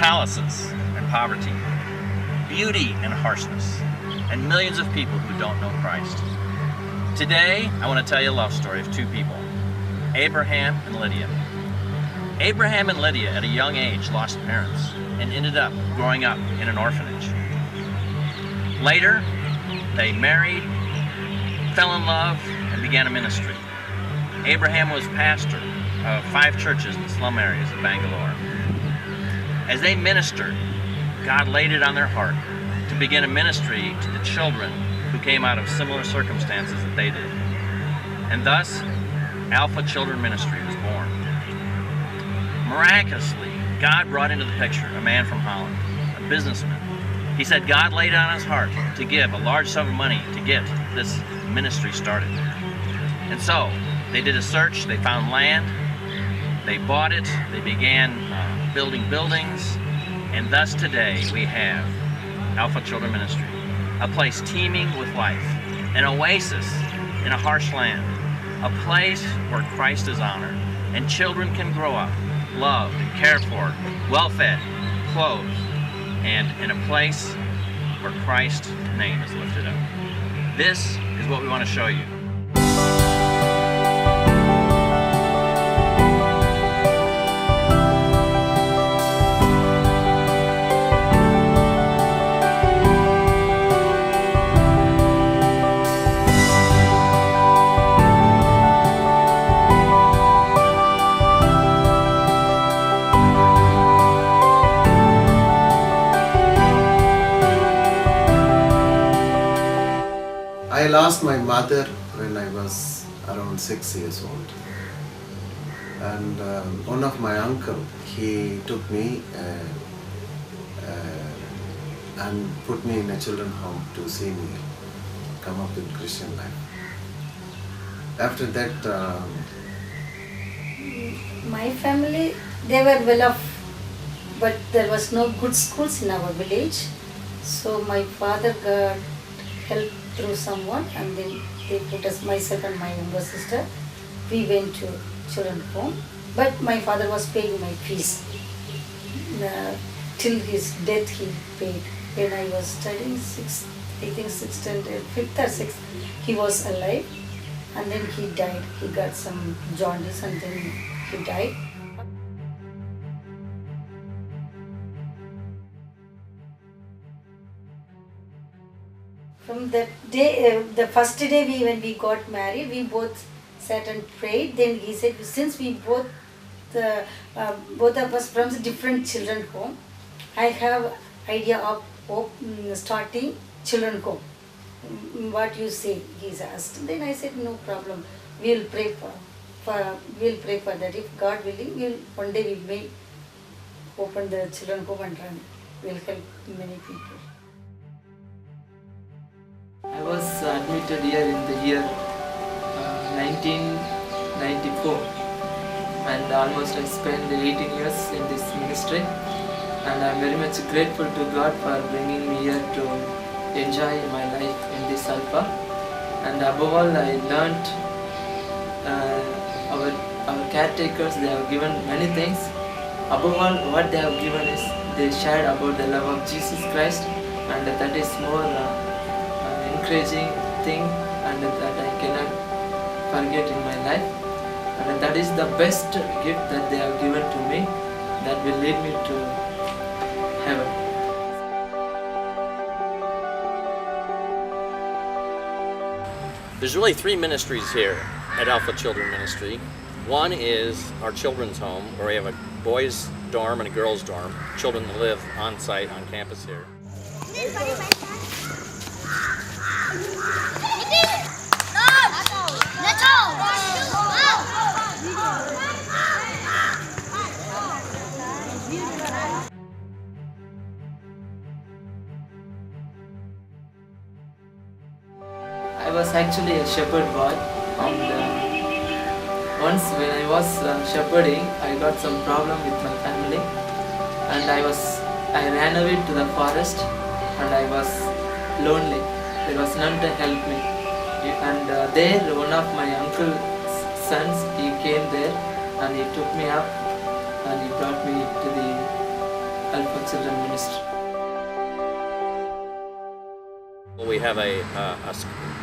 palaces and poverty, beauty and harshness, and millions of people who don't know Christ. Today, I want to tell you a love story of two people, Abraham and Lydia. Abraham and Lydia, at a young age, lost parents and ended up growing up in an orphanage. Later, they married, fell in love, and began a ministry. Abraham was pastor of 5 churches in the slum areas of Bangalore. As they ministered, God laid it on their heart to begin a ministry to the children who came out of similar circumstances that they did. And thus, Alpha Children Ministry was born. Miraculously, God brought into the picture a man from Holland, a businessman. He said God laid it on his heart to give a large sum of money to get this ministry started. And so, they did a search, they found land, they bought it, they began building buildings, and thus today we have Alpha Children Ministry, a place teeming with life, an oasis in a harsh land, a place where Christ is honored, and children can grow up, loved and cared for, well-fed, clothed, and in a place where Christ's name is lifted up. This is what we want to show you. I lost my mother when I was around 6 years old, and one of my uncle, he took me and put me in a children's home to see me come up in Christian life. After that, my family, they were well off, but there was no good schools in our village, so my father got help through someone, and then they put us, myself and my younger sister, we went to children's home, but my father was paying my fees. Till his death he paid. When I was studying 6th, I think 6th standard, 5th or 6th, he was alive, and then he died. He got some jaundice and then he died. From that day, the first day when we got married, we both sat and prayed. Then he said, since we both of us from a different children's home, I have idea of starting children's home. What you say? He asked. Then I said, no problem. We'll pray for that. If God willing, one day we may open the children's home and run. We'll help many people. I was admitted here in the year 1994, and almost I spent 18 years in this ministry, and I am very much grateful to God for bringing me here to enjoy my life in this Alpha. And above all, I learnt our caretakers, they have given many things. Above all, what they have given is they shared about the love of Jesus Christ, and that is more encouraging thing, and that I cannot forget in my life, and that is the best gift that they have given to me, that will lead me to heaven. There's really 3 ministries here at Alpha Children Ministry. One is our children's home, where we have a boys' dorm and a girls' dorm. Children live on site on campus here. I was actually a shepherd boy, and once when I was shepherding, I got some problem with my family, and I ran away to the forest, and I was lonely. There was none to help me, and there one of my uncle's sons, he came there and he took me up and he brought me to the Alpha Children Ministry. Well, we have a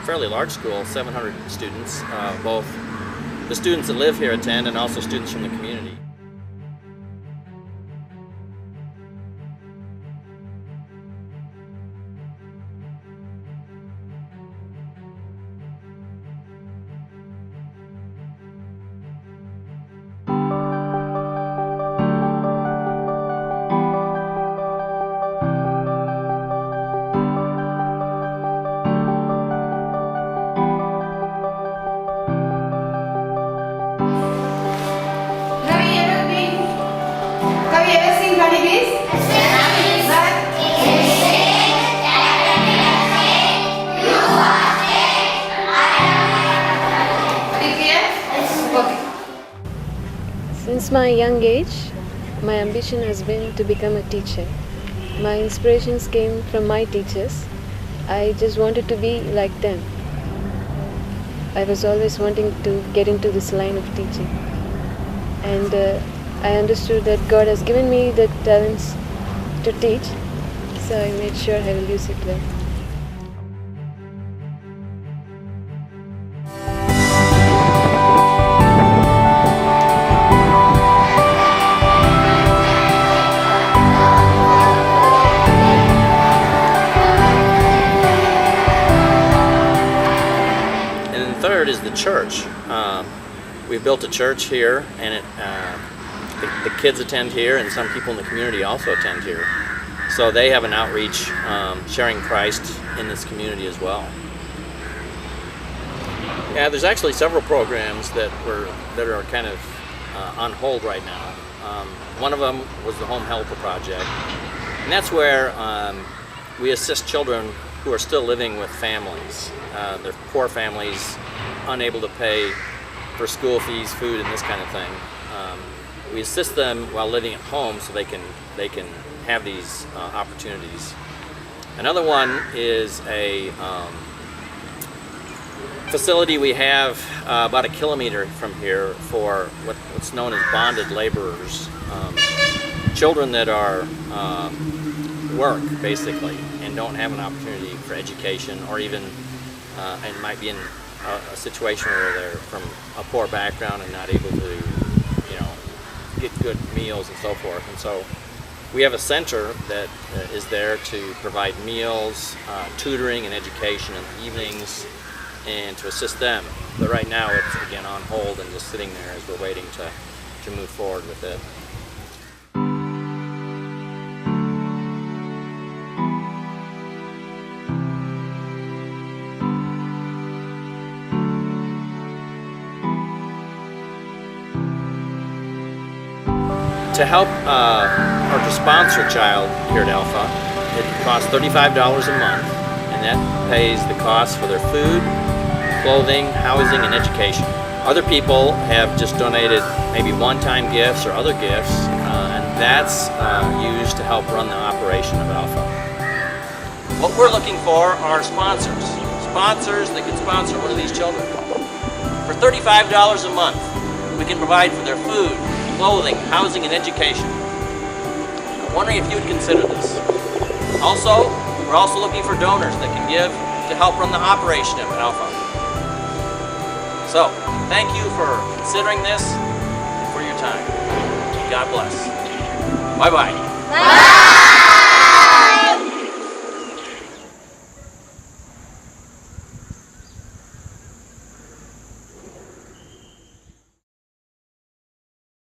fairly large school, 700 students. Both the students that live here attend and also students from the community. Have you ever seen honeybees? Okay. Since my young age, my ambition has been to become a teacher. My inspirations came from my teachers. I just wanted to be like them. I was always wanting to get into this line of teaching. And I understood that God has given me the talents to teach, so I made sure I will use it well. And then third is the church. We've built a church here, and the kids attend here, and some people in the community also attend here. So they have an outreach sharing Christ in this community as well. Yeah, there's actually several programs that are kind of on hold right now. One of them was the Home Helper Project, and that's where we assist children who are still living with families. They're poor families, unable to pay for school fees, food, and this kind of thing. We assist them while living at home so they can have these opportunities. Another one is a facility we have about 1 kilometer from here for what's known as bonded laborers, children that are work basically and don't have an opportunity for education, or even and might be in a situation where they're from a poor background and not able to, get good meals and so forth. And so we have a center that is there to provide meals, tutoring, and education in the evenings, and to assist them. But right now it's again on hold and just sitting there as we're waiting to move forward with it. To help or to sponsor a child here at Alpha, it costs $35 a month, and that pays the cost for their food, clothing, housing, and education. Other people have just donated maybe one-time gifts or other gifts, and that's used to help run the operation of Alpha. What we're looking for are sponsors. Sponsors that can sponsor one of these children. For $35 a month, we can provide for their food, clothing, housing, and education. I'm wondering if you would consider this. Also, we're also looking for donors that can give to help run the operation of Alpha. So, thank you for considering this and for your time. God bless. Bye-bye. Bye.